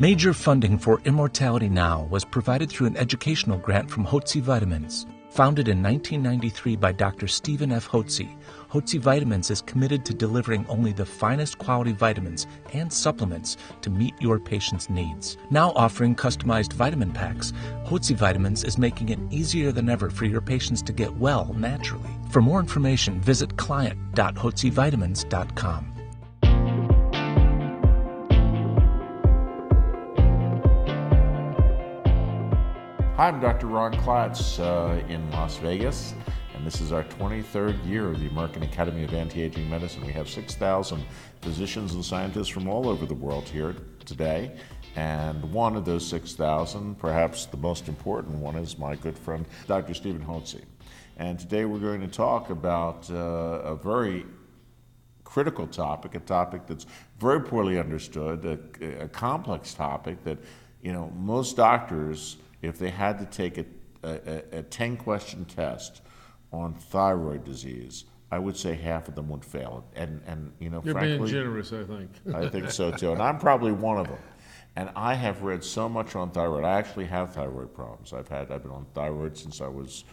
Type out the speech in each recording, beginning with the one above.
Major funding for Immortality Now was provided through an educational grant from Hotze Vitamins. Founded in 1993 by Dr. Stephen F. Hotze, Hotze Vitamins is committed to delivering only the finest quality vitamins and supplements to meet your patient's needs. Now offering customized vitamin packs, Hotze Vitamins is making it easier than ever for your patients to get well naturally. For more information, visit client.hotzevitamins.com. Hi, I'm Dr. Ron Klatz in Las Vegas, and this is our 23rd year of the American Academy of Anti-Aging Medicine. We have 6,000 physicians and scientists from all over the world here today, and one of those 6,000, perhaps the most important one, is my good friend, Dr. Stephen Hotze. And today we're going to talk about a very critical topic, a topic that's very poorly understood, a complex topic that, most doctors, if they had to take a 10-question test on thyroid disease, I would say half of them would fail. And You're frankly, being generous, I think. I think so too, and I'm probably one of them. And I have read so much on thyroid. I actually have thyroid problems. I've been on thyroid since I was,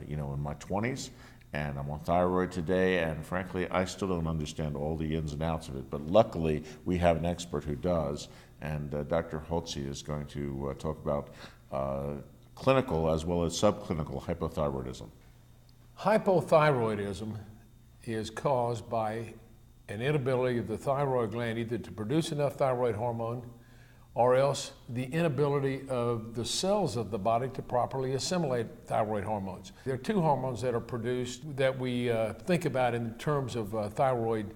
in my 20s, and I'm on thyroid today. And frankly, I still don't understand all the ins and outs of it. But luckily, we have an expert who does. And Dr. Hotze is going to talk about clinical as well as subclinical hypothyroidism. Hypothyroidism is caused by an inability of the thyroid gland either to produce enough thyroid hormone or else the inability of the cells of the body to properly assimilate thyroid hormones. There are two hormones that are produced that we think about in terms of thyroid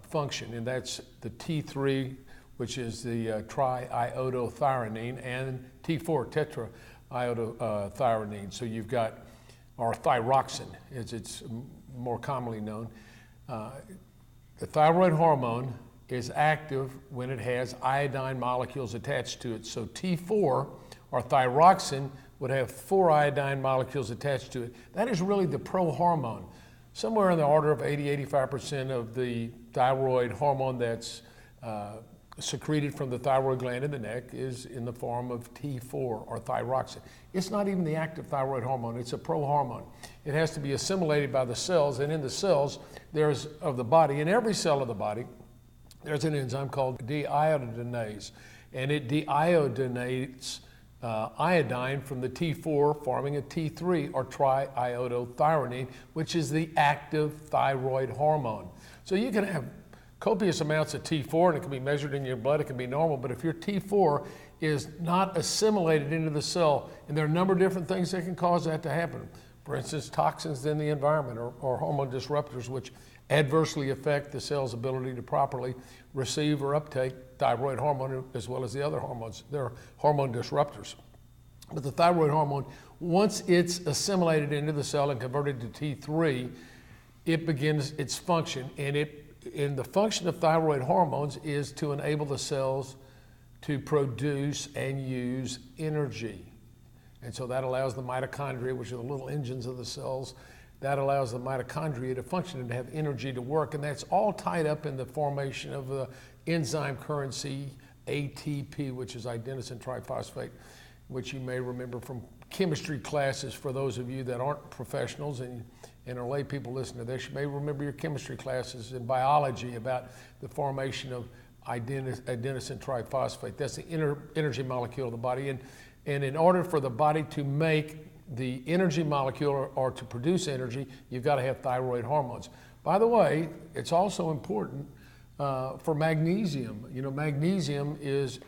function, and that's the T3, which is the triiodothyronine, and T4, tetraiodothyronine. So you've got, or thyroxine, as it's more commonly known. The thyroid hormone is active when it has iodine molecules attached to it. So T4, or thyroxine, would have 4 iodine molecules attached to it. That is really the prohormone. Somewhere in the order of 80-85% of the thyroid hormone that's secreted from the thyroid gland in the neck is in the form of T4 or thyroxine. It's not even the active thyroid hormone, it's a prohormone. It has to be assimilated by the cells, and in the cells of the body, in every cell of the body, there's an enzyme called deiodinase, and it deiodinates iodine from the T4, forming a T3 or triiodothyronine, which is the active thyroid hormone. So you can have copious amounts of T4, and it can be measured in your blood, it can be normal, but if your T4 is not assimilated into the cell, and there are a number of different things that can cause that to happen. For instance, toxins in the environment or hormone disruptors, which adversely affect the cell's ability to properly receive or uptake thyroid hormone as well as the other hormones. They're hormone disruptors. But the thyroid hormone, once it's assimilated into the cell and converted to T3, it begins its function, and the function of thyroid hormones is to enable the cells to produce and use energy. And so that allows the mitochondria, which are the little engines of the cells, that allows the mitochondria to function and to have energy to work. And that's all tied up in the formation of the enzyme currency ATP, which is adenosine triphosphate, which you may remember from chemistry classes. For those of you that aren't professionals and are lay people listening to this, you may remember your chemistry classes in biology about the formation of adenosine triphosphate. That's the energy molecule of the body. And in order for the body to make the energy molecule or to produce energy, you've got to have thyroid hormones. By the way, it's also important for magnesium. Magnesium is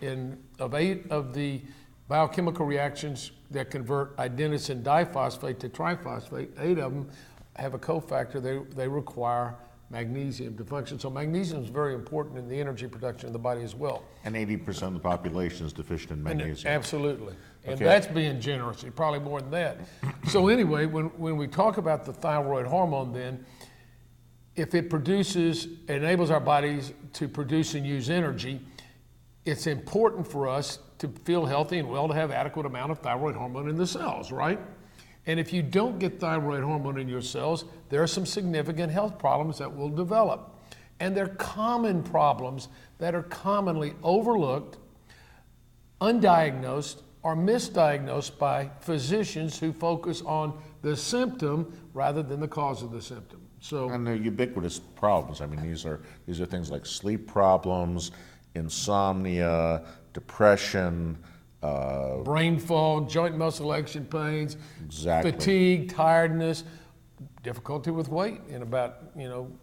of 8 of the biochemical reactions that convert adenosine diphosphate to triphosphate. 8 of them have a cofactor. They require magnesium to function. So magnesium is very important in the energy production of the body as well. And 80% of the population is deficient in magnesium. Absolutely. And Okay. that's being generous, probably more than that. So anyway, when we talk about the thyroid hormone then, if it enables our bodies to produce and use energy, it's important for us to feel healthy and well to have adequate amount of thyroid hormone in the cells, right? And if you don't get thyroid hormone in your cells, there are some significant health problems that will develop. And they're common problems that are commonly overlooked, undiagnosed or misdiagnosed by physicians who focus on the symptom rather than the cause of the symptom. So, and they're ubiquitous problems. I mean, these are things like sleep problems, insomnia, depression, brain fog, joint muscle action pains, exactly. fatigue, tiredness, difficulty with weight. In about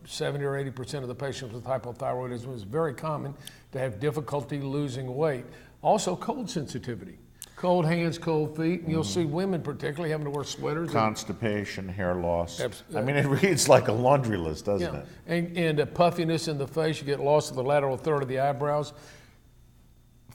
70 or 80% of the patients with hypothyroidism, it's very common to have difficulty losing weight. Also, cold sensitivity. Cold hands, cold feet. And you'll see women particularly having to wear sweaters. Constipation, hair loss. I mean, it reads like a laundry list, doesn't it? And a puffiness in the face. You get loss of the lateral third of the eyebrows.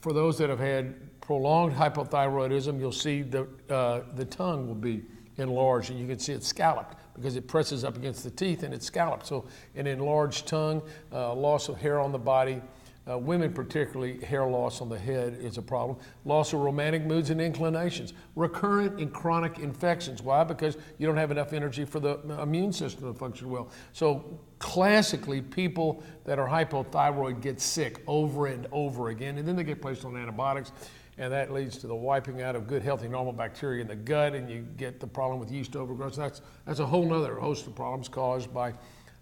For those that have had prolonged hypothyroidism, you'll see the tongue will be enlarged, and you can see it scalloped because it presses up against the teeth and it's scalloped. So an enlarged tongue, loss of hair on the body. Women particularly, hair loss on the head is a problem. Loss of romantic moods and inclinations. Recurrent and chronic infections. Why? Because you don't have enough energy for the immune system to function well. So classically, people that are hypothyroid get sick over and over again, and then they get placed on antibiotics, and that leads to the wiping out of good, healthy, normal bacteria in the gut, and you get the problem with yeast overgrowth. So that's a whole other host of problems caused by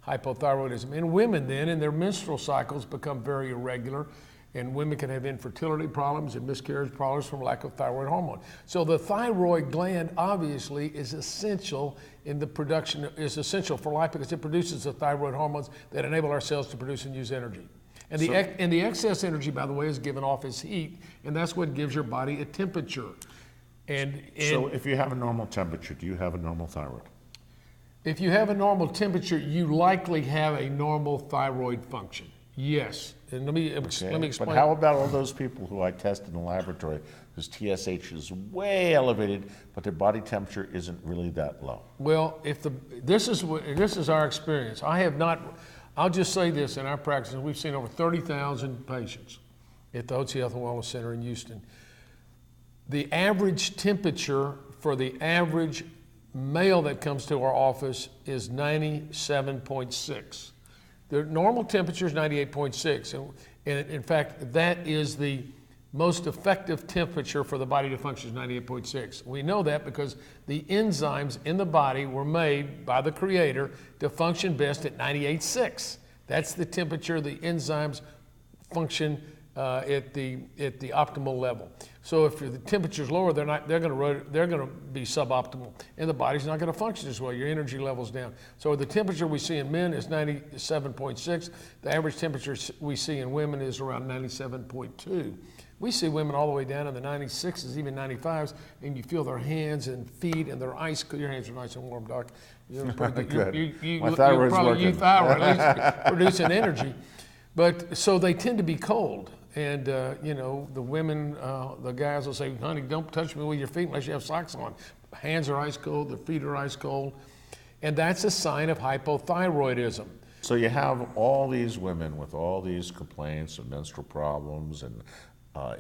hypothyroidism. In women then, and their menstrual cycles become very irregular, and women can have infertility problems and miscarriage problems from lack of thyroid hormone. So the thyroid gland obviously is essential in the production, is essential for life because it produces the thyroid hormones that enable our cells to produce and use energy. And the excess energy, by the way, is given off as heat, and that's what gives your body a temperature. And so if you have a normal temperature, do you have a normal thyroid? If you have a normal temperature, you likely have a normal thyroid function. Yes. And let me explain. But how about all those people who I test in the laboratory whose TSH is way elevated, but their body temperature isn't really that low? Well, this is our experience. I'll just say this, in our practice, we've seen over 30,000 patients at the Hotze Health and Wellness Center in Houston. The average temperature for the average male that comes to our office is 97.6. The normal temperature is 98.6. And in fact, that is the most effective temperature for the body to function, is 98.6. We know that because the enzymes in the body were made by the Creator to function best at 98.6. That's the temperature the enzymes function at the optimal level. So if the temperature's lower, they're going to be suboptimal, and the body's not going to function as well. Your energy level's down. So the temperature we see in men is 97.6. The average temperature we see in women is around 97.2. We see women all the way down in the 96s, even 95s, and you feel their hands and feet and their ice. Your hands are nice and warm, Doc. Good. My thyroid's working. Thyroid, at least producing energy. But so they tend to be cold. And, the women, the guys will say, honey, don't touch me with your feet unless you have socks on. Hands are ice cold, their feet are ice cold. And that's a sign of hypothyroidism. So you have all these women with all these complaints of menstrual problems and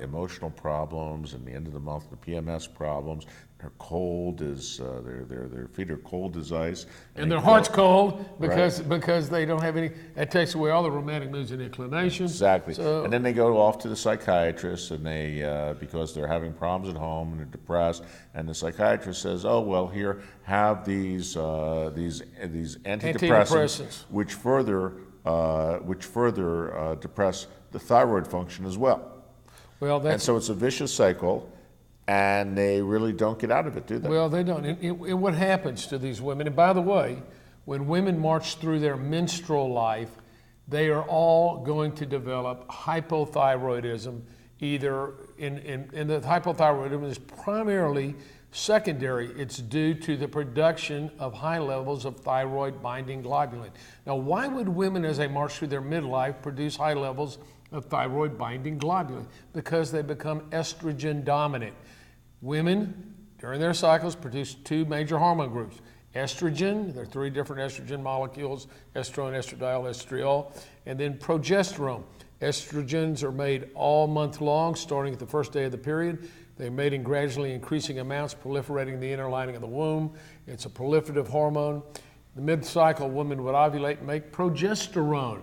emotional problems, and the end of the month, the PMS problems. They're cold as their feet are cold as ice, and their heart's cold because they don't have any. That takes away all the romantic moods and inclinations. Exactly. So, and then they go off to the psychiatrist, and they because they're having problems at home and they're depressed, and the psychiatrist says, "Oh well, here have these antidepressants, which further depress the thyroid function as well." Well, and so it's a vicious cycle, and they really don't get out of it, do they? Well, they don't. And what happens to these women, and by the way, when women march through their menstrual life, they are all going to develop hypothyroidism, either in the hypothyroidism is primarily secondary. It's due to the production of high levels of thyroid binding globulin. Now, why would women, as they march through their midlife, produce high levels of thyroid binding globulin? Because they become estrogen dominant. Women, during their cycles, produce two major hormone groups. Estrogen, there are three different estrogen molecules, estrone, estradiol, estriol, and then progesterone. Estrogens are made all month long, starting at the first day of the period. They're made in gradually increasing amounts, proliferating the inner lining of the womb. It's a proliferative hormone. The mid-cycle woman would ovulate and make progesterone.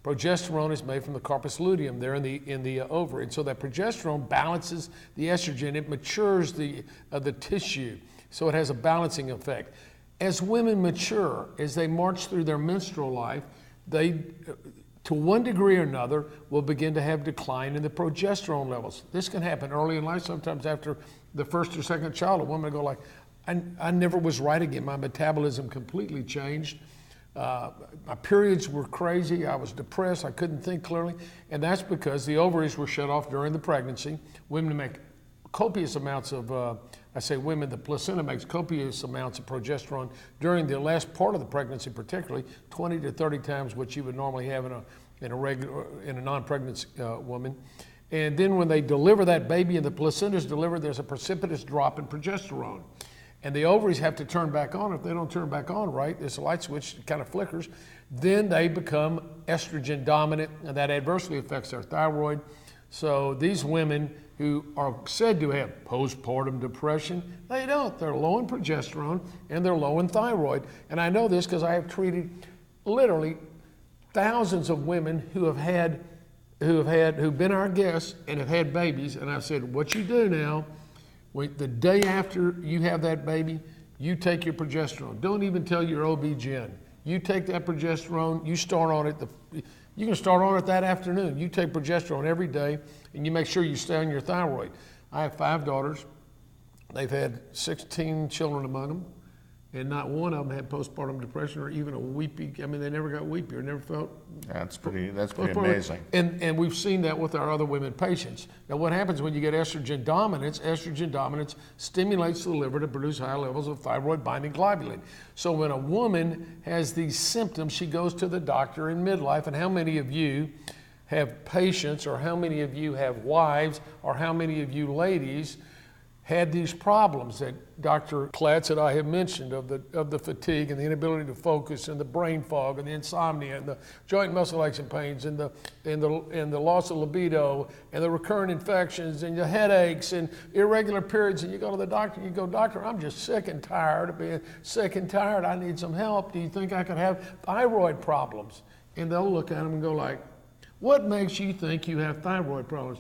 Progesterone is made from the corpus luteum there in the ovary, and so that progesterone balances the estrogen. It matures the tissue, so it has a balancing effect. As women mature, as they march through their menstrual life, they, to one degree or another, will begin to have decline in the progesterone levels. This can happen early in life. Sometimes after the first or second child, a woman will go like, I never was right again. My metabolism completely changed. My periods were crazy. I was depressed. I couldn't think clearly. And that's because the ovaries were shut off during the pregnancy. Women make copious amounts of, I say women, the placenta makes copious amounts of progesterone during the last part of the pregnancy, particularly 20 to 30 times what you would normally have in a non-pregnant woman. And then when they deliver that baby and the placenta is delivered, there's a precipitous drop in progesterone. And the ovaries have to turn back on. If they don't turn back on right, there's a light switch that kind of flickers, then they become estrogen dominant, and that adversely affects their thyroid. So these women who are said to have postpartum depression, they don't. They're low in progesterone and they're low in thyroid. And I know this because I have treated literally thousands of women who've been our guests and have had babies. And I've said, what you do now, the day after you have that baby, you take your progesterone. Don't even tell your OB-GYN. You take that progesterone, you start on it, you can start on it that afternoon. You take progesterone every day and you make sure you stay on your thyroid. I have 5 daughters. They've had 16 children among them, and not one of them had postpartum depression or even a weepy, I mean, they never got weepy or never felt. That's pretty amazing. And we've seen that with our other women patients. Now what happens when you get estrogen dominance stimulates the liver to produce high levels of thyroid binding globulin. So when a woman has these symptoms, she goes to the doctor in midlife. And how many of you have patients, or how many of you have wives, or how many of you ladies had these problems that Dr. Klatz and I have mentioned of the fatigue and the inability to focus and the brain fog and the insomnia and the joint muscle aches and pains and the loss of libido and the recurrent infections and the headaches and irregular periods, and you go to the doctor and you go, doctor, I'm just sick and tired of being sick and tired. I need some help. Do you think I could have thyroid problems? And they'll look at them and go like, what makes you think you have thyroid problems?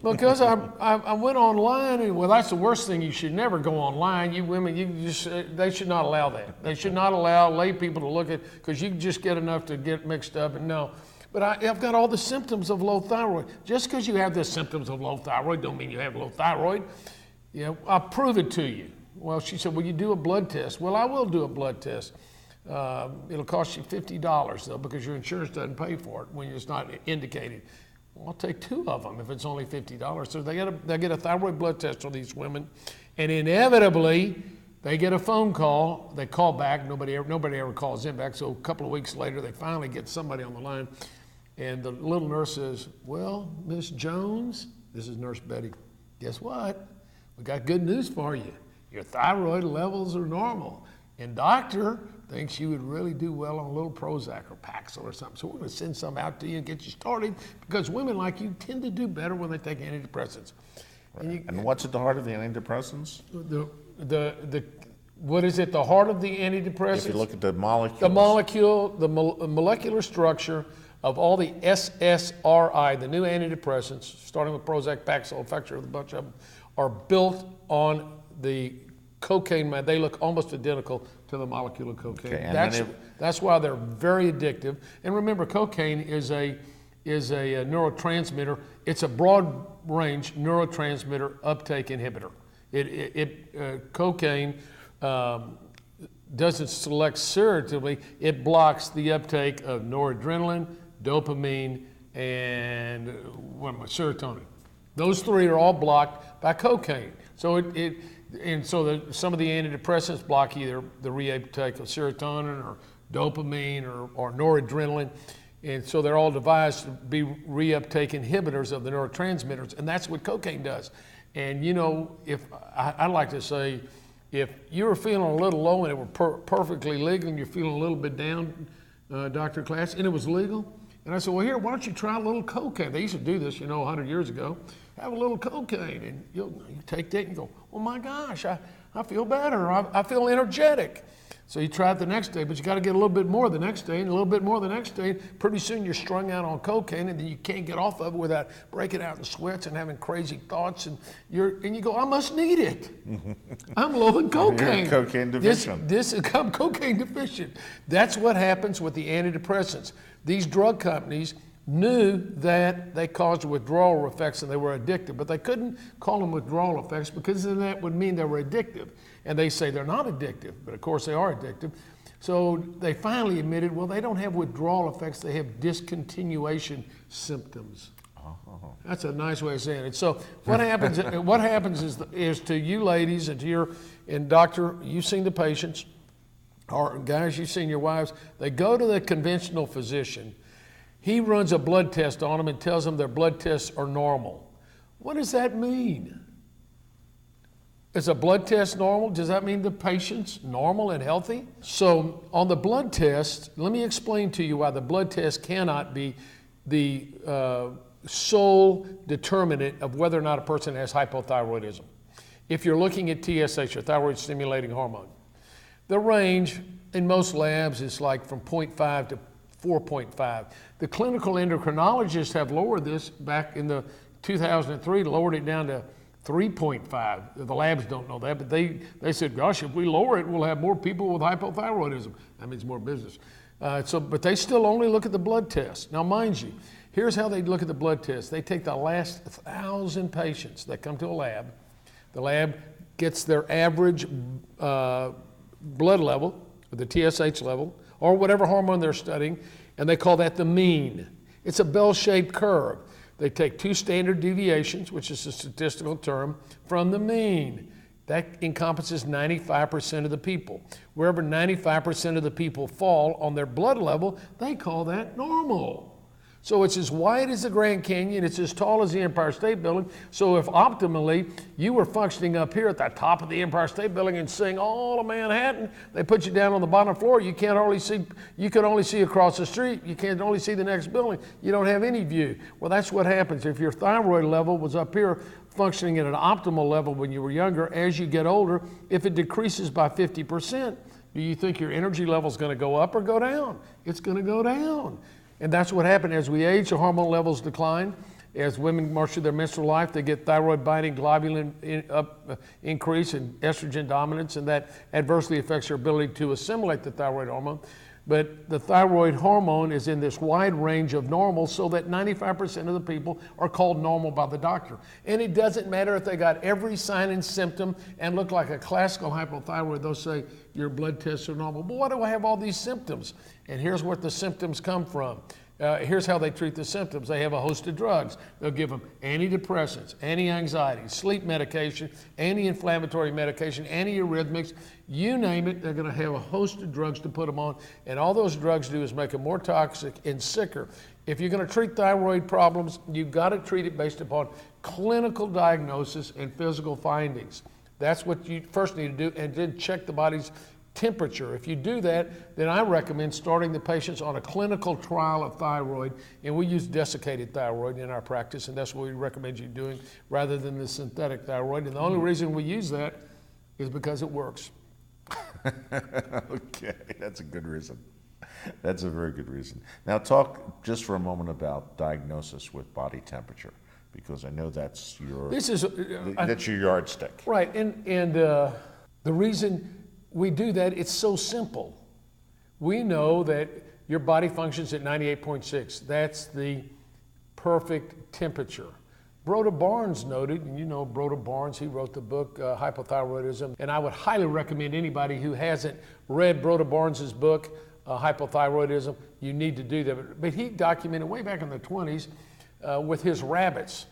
Because I went online, and well, that's the worst thing. You should never go online. You women, they should not allow that. They should not allow lay people to look at, because you just get enough to get mixed up. And no, but I've got all the symptoms of low thyroid. Just because you have the symptoms of low thyroid don't mean you have low thyroid. You know, I'll prove it to you. Well, she said, well, you do a blood test. Well, I will do a blood test. It'll cost you $50 though, because your insurance doesn't pay for it when it's not indicated. Well, I'll take 2 of them if it's only $50. So they get a thyroid blood test on these women, and inevitably they get a phone call. They call back. Nobody ever calls them back. So a couple of weeks later, they finally get somebody on the line, and the little nurse says, "Well, Miss Jones, this is Nurse Betty. Guess what? We got good news for you. Your thyroid levels are normal, and doctor thinks you would really do well on a little Prozac or Paxil or something. So we're going to send some out to you and get you started, because women like you tend to do better when they take antidepressants." Right. And what's at the heart of the antidepressants? What is at the heart of the antidepressants? If you look at the molecules. The molecular structure of all the SSRI, the new antidepressants, starting with Prozac, Paxil, Effexor, a bunch of them, are built on the cocaine. They look almost identical to the molecule of cocaine. Okay, that's why they're very addictive. And remember, cocaine is a neurotransmitter. It's a broad range neurotransmitter uptake inhibitor. Cocaine doesn't select serotonin. It blocks the uptake of noradrenaline, dopamine, and serotonin. Those 3 are all blocked by cocaine. So some of the antidepressants block either the reuptake of serotonin or dopamine or noradrenaline. And so they're all devised to be reuptake inhibitors of the neurotransmitters, and that's what cocaine does. And you know, I like to say, if you were feeling a little low and it were perfectly legal, and you're feeling a little bit down, Dr. Klatz, and it was legal, and I said, well, here, why don't you try a little cocaine? They used to do this, 100 years ago. Have a little cocaine, and you take that and go, oh my gosh, I feel better, I feel energetic. So you try it the next day, but you got to get a little bit more the next day and a little bit more the next day. Pretty soon you're strung out on cocaine, and then you can't get off of it without breaking out in sweats and having crazy thoughts. And you go, I must need it. I'm low in cocaine. You're cocaine deficient. I'm cocaine deficient. That's what happens with the antidepressants. These drug companies knew that they caused withdrawal effects and they were addictive, but they couldn't call them withdrawal effects because then that would mean they were addictive. And they say they're not addictive, but of course they are addictive. So they finally admitted, well, they don't have withdrawal effects, they have discontinuation symptoms. Oh. That's a nice way of saying it. So what happens is to you ladies and doctor, you've seen the patients, or guys, you've seen your wives, they go to the conventional physician. He runs a blood test on them and tells them their blood tests are normal. What does that mean? Is a blood test normal? Does that mean the patient's normal and healthy? So on the blood test, let me explain to you why the blood test cannot be the sole determinant of whether or not a person has hypothyroidism. If you're looking at TSH, or thyroid stimulating hormone, the range in most labs is like from 0.5 to 4.5. The clinical endocrinologists have lowered this back in the 2003, lowered it down to 3.5. The labs don't know that, but they said, gosh, if we lower it, we'll have more people with hypothyroidism. That means more business. But they still only look at the blood test. Now, mind you, here's how they look at the blood test. They take the last 1,000 patients that come to a lab. The lab gets their average blood level, or the TSH level, or whatever hormone they're studying, and they call that the mean. It's a bell-shaped curve. They take 2 standard deviations, which is a statistical term, from the mean. That encompasses 95% of the people. Wherever 95% of the people fall on their blood level, they call that normal. So it's as wide as the Grand Canyon, it's as tall as the Empire State Building. So if optimally you were functioning up here at the top of the Empire State Building and seeing all of Manhattan, they put you down on the bottom floor, you can only see across the street, you can only see the next building, you don't have any view. Well, that's what happens. If your thyroid level was up here functioning at an optimal level when you were younger, as you get older, if it decreases by 50%, do you think your energy level is going to go up or go down? It's going to go down. And that's what happened as we age, the hormone levels decline. As women march through their menstrual life, they get thyroid binding globulin increase and estrogen dominance, and that adversely affects their ability to assimilate the thyroid hormone. But the thyroid hormone is in this wide range of normal, so that 95% of the people are called normal by the doctor. And it doesn't matter if they got every sign and symptom and look like a classical hypothyroid, they'll say your blood tests are normal. But why do I have all these symptoms? And here's where the symptoms come from. Here's how they treat the symptoms. They have a host of drugs. They'll give them antidepressants, anti-anxiety, sleep medication, anti-inflammatory medication, antiarrhythmics, you name it, they're going to have a host of drugs to put them on. And all those drugs do is make them more toxic and sicker. If you're going to treat thyroid problems, you've got to treat it based upon clinical diagnosis and physical findings. That's what you first need to do, and then check the body's temperature. If you do that, then I recommend starting the patients on a clinical trial of thyroid, and we use desiccated thyroid in our practice, and that's what we recommend you doing rather than the synthetic thyroid. And the only reason we use that is because it works. Okay, that's a good reason. That's a very good reason. Now talk just for a moment about diagnosis with body temperature, because I know that's your that's your yardstick. Right, and the reason we do that, it's so simple. We know that your body functions at 98.6. That's the perfect temperature. Broda Barnes noted, and you know Broda Barnes, he wrote the book Hypothyroidism, and I would highly recommend anybody who hasn't read Broda Barnes's book, Hypothyroidism, you need to do that. But he documented way back in the 20s with his rabbits.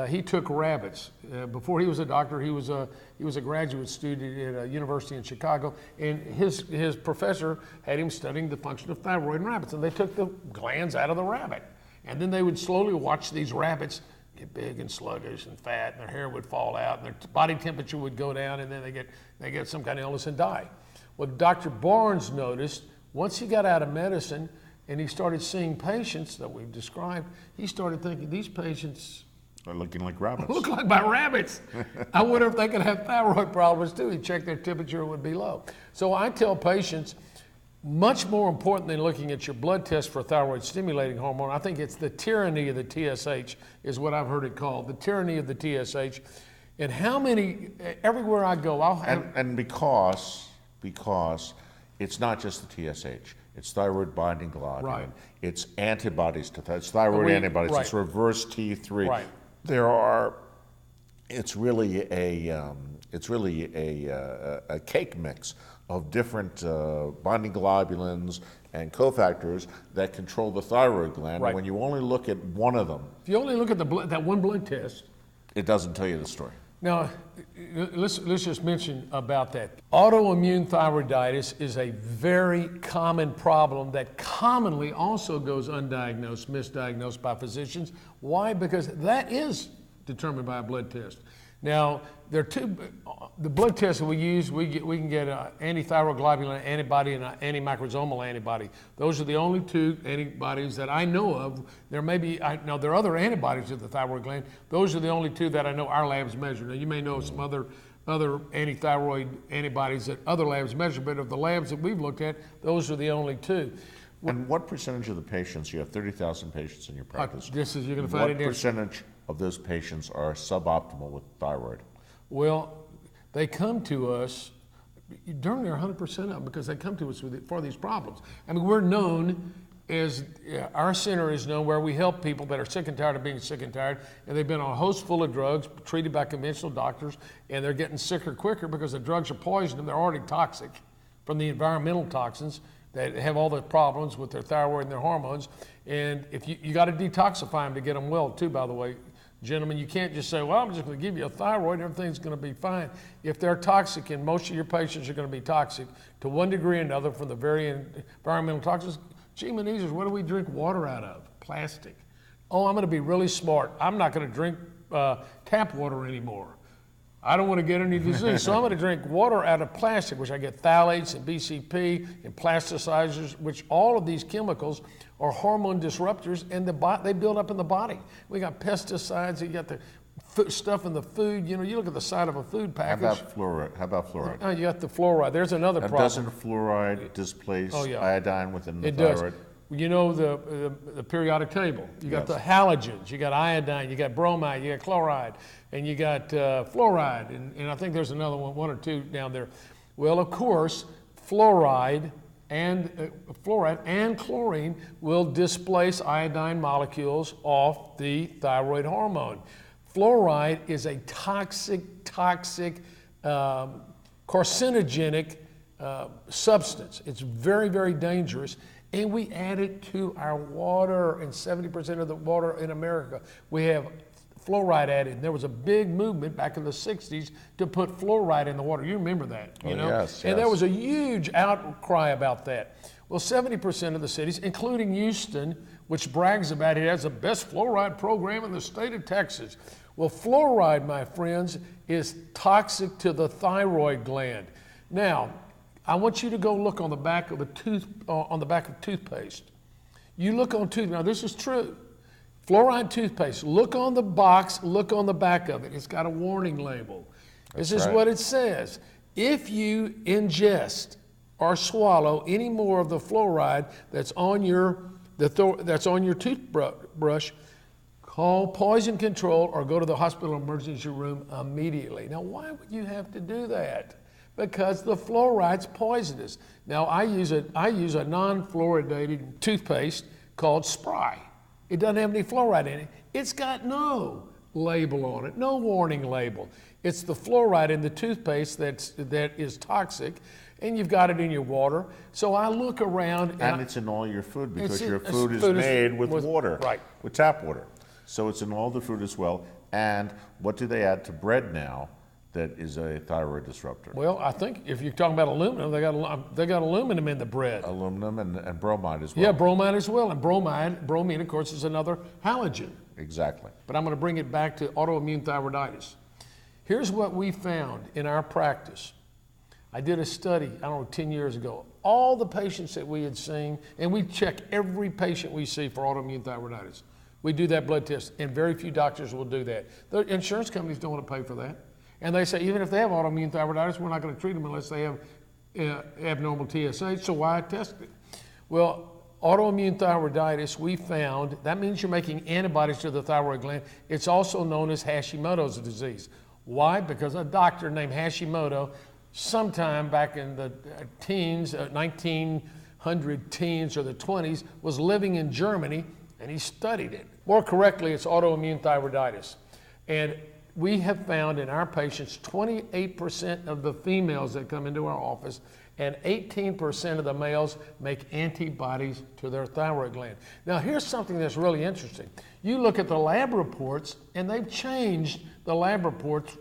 He took rabbits. Before he was a doctor, he was a graduate student at a university in Chicago, and his professor had him studying the function of thyroid in rabbits, and they took the glands out of the rabbit. And then they would slowly watch these rabbits get big and sluggish and fat, and their hair would fall out, and their body temperature would go down, and then they get some kind of illness and die. Well, Dr. Barnes noticed, once he got out of medicine and he started seeing patients that we've described, he started thinking, these patients They're looking like rabbits. Look like my rabbits. I wonder if they could have thyroid problems too. You check their temperature, it would be low. So I tell patients, much more important than looking at your blood test for thyroid stimulating hormone, I think it's the tyranny of the TSH is what I've heard it called, the tyranny of the TSH. And how many, everywhere I go, I'll have... And because it's not just the TSH, it's thyroid binding globulin, Right. it's antibodies to it's thyroid antibodies, right. it's reverse T3. Right. It's really a cake mix of different binding globulins and cofactors that control the thyroid gland. Right. And when you only look at one of them, If you only look at that one blood test, it doesn't tell you the story. now, let's just mention about that. Autoimmune thyroiditis is a very common problem that commonly also goes undiagnosed, misdiagnosed by physicians. Why? Because that is determined by a blood test. Now, there are the blood tests that we use, we can get an antithyroid globulin antibody and an antimicrosomal antibody. Those are the only two antibodies that I know of. There may be, now there are other antibodies to the thyroid gland. Those are the only two that I know our labs measure. Now you may know some other antithyroid antibodies that other labs measure, but of the labs that we've looked at, those are the only two. And what percentage of the patients, you have 30,000 patients in your practice, This is, you're going to find what it percentage of those patients are suboptimal with thyroid? Well, they come to us, darn near 100% of them, because they come to us for these problems. I mean, we're known as, our center is known where we help people that are sick and tired of being sick and tired, and they've been on a host full of drugs, treated by conventional doctors, and they're getting sicker quicker because the drugs are poisoning them. They're already toxic from the environmental toxins that have all the problems with their thyroid and their hormones. And if you got to detoxify them to get them well too, by the way. Gentlemen, you can't just say, well, I'm just going to give you a thyroid and everything's going to be fine. If they're toxic, and most of your patients are going to be toxic to one degree or another from the very environmental toxins, gee, Meneses, what do we drink water out of? Plastic. Oh, I'm going to be really smart. I'm not going to drink tap water anymore. I don't want to get any disease, so I'm going to drink water out of plastic, which I get phthalates and BCP and plasticizers, which all of these chemicals are hormone disruptors, and they build up in the body. We got pesticides, you got the stuff in the food. You know, you look at the side of a food package. How about fluoride? Oh, you got the fluoride. There's another Now, problem. doesn't fluoride displace iodine within the It thyroid? does. You know the periodic table. You got the halogens, you got iodine, you got bromide, you got chloride, and you got fluoride, and I think there's another one or two down there. Well, of course, fluoride and chlorine will displace iodine molecules off the thyroid hormone. Fluoride is a toxic, carcinogenic substance. It's very, very dangerous. And we add it to our water, and 70% of the water in America, we have fluoride added. And there was a big movement back in the 60s to put fluoride in the water. You remember that, you know? Yes, and there was a huge outcry about that. Well, 70% of the cities, including Houston, which brags about it has the best fluoride program in the state of Texas. Well, fluoride, my friends, is toxic to the thyroid gland. Now, I want you to go look on the back of toothpaste. You look on now this is true. Fluoride toothpaste, look on the box, look on the back of it. It's got a warning label. This is what it says. If you ingest or swallow any more of the fluoride that's on your toothbrush, call poison control or go to the hospital emergency room immediately. Now, why would you have to do that? Because the fluoride's poisonous. Now, I use a non-fluoridated toothpaste called Spry. It doesn't have any fluoride in it. It's got no label on it, no warning label. It's the fluoride in the toothpaste that is toxic, and you've got it in your water. So I look around. And it's in all your food, because your food is made with water, right? With tap water. So it's in all the food as well. And what do they add to bread now that is a thyroid disruptor? Well, I think if you're talking about aluminum, they got aluminum in the bread. Aluminum and bromide as well. Yeah, bromide as well. And bromine, of course, is another halogen. Exactly. But I'm going to bring it back to autoimmune thyroiditis. Here's what we found in our practice. I did a study, 10 years ago. All the patients that we had seen, and we check every patient we see for autoimmune thyroiditis. We do that blood test, and very few doctors will do that. The insurance companies don't want to pay for that. And they say, even if they have autoimmune thyroiditis, we're not going to treat them unless they have abnormal TSH, so why test it? Well, autoimmune thyroiditis, we found, that means you're making antibodies to the thyroid gland. It's also known as Hashimoto's disease. Why? Because a doctor named Hashimoto, sometime back in the teens, 1900 teens or the 20s, was living in Germany, and he studied it. More correctly, it's autoimmune thyroiditis. And we have found in our patients 28% of the females that come into our office and 18% of the males make antibodies to their thyroid gland. Now here's something that's really interesting. You look at the lab reports, and they've changed the lab reports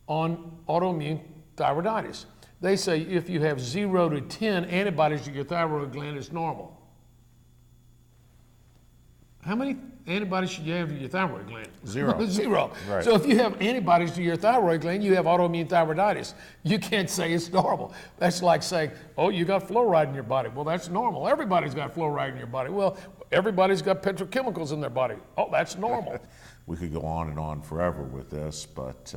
on autoimmune thyroiditis. They say if you have 0 to 10 antibodies to your thyroid gland, it's normal. How many antibodies should you have to your thyroid gland? 0. 0. Right. So if you have antibodies to your thyroid gland, you have autoimmune thyroiditis. You can't say it's normal. That's like saying, oh, you got fluoride in your body. Well, that's normal. Everybody's got fluoride in your body. Well, everybody's got petrochemicals in their body. Oh, that's normal. We could go on and on forever with this, but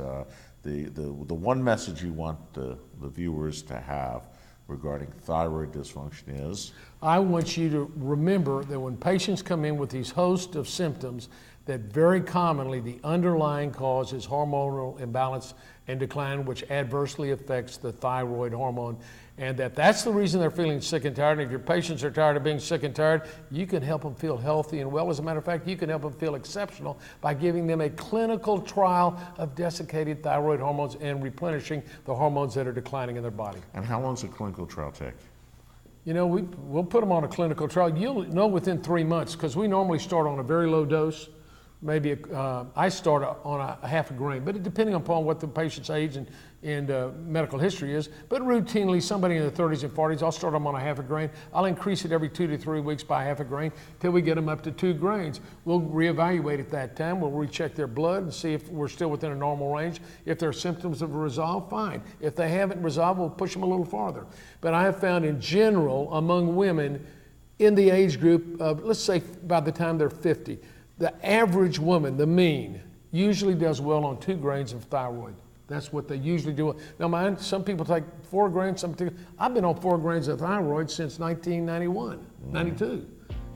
the one message you want the viewers to have regarding thyroid dysfunction is? I want you to remember that when patients come in with these host of symptoms, that very commonly the underlying cause is hormonal imbalance and decline, which adversely affects the thyroid hormone, and that's the reason they're feeling sick and tired. And if your patients are tired of being sick and tired, you can help them feel healthy and well. As a matter of fact, you can help them feel exceptional by giving them a clinical trial of desiccated thyroid hormones and replenishing the hormones that are declining in their body. And how long does a clinical trial take? You know, we'll put them on a clinical trial. You'll know within 3 months, because we normally start on a very low dose. Maybe I start on a half a grain, but depending upon what the patient's age and medical history is. But routinely, somebody in the 30s and 40s, I'll start them on a half a grain. I'll increase it every 2 to 3 weeks by half a grain till we get them up to 2 grains. We'll reevaluate at that time. We'll recheck their blood and see if we're still within a normal range. If their symptoms have resolved, fine. If they haven't resolved, we'll push them a little farther. But I have found in general, among women in the age group of, let's say by the time they're 50, the average woman, the mean, usually does well on 2 grains of thyroid. That's what they usually do. Now, mind, some people take 4 grains. I've been on 4 grains of thyroid since 1991, 92.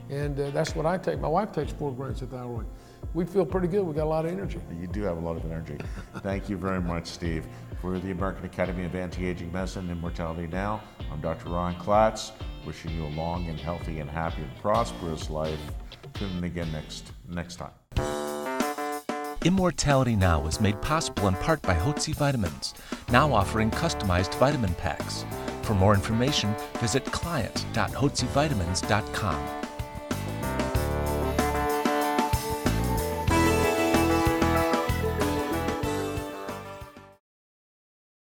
And that's what I take. My wife takes 4 grains of thyroid. We feel pretty good. We got a lot of energy. You do have a lot of energy. Thank you very much, Steve. For the American Academy of Anti-Aging Medicine, Immortality Now, I'm Dr. Ron Klatz, wishing you a long and healthy and happy and prosperous life. Tune in again next time. Immortality Now is made possible in part by Hotze Vitamins, now offering customized vitamin packs. For more information, visit client.hotzevitamins.com.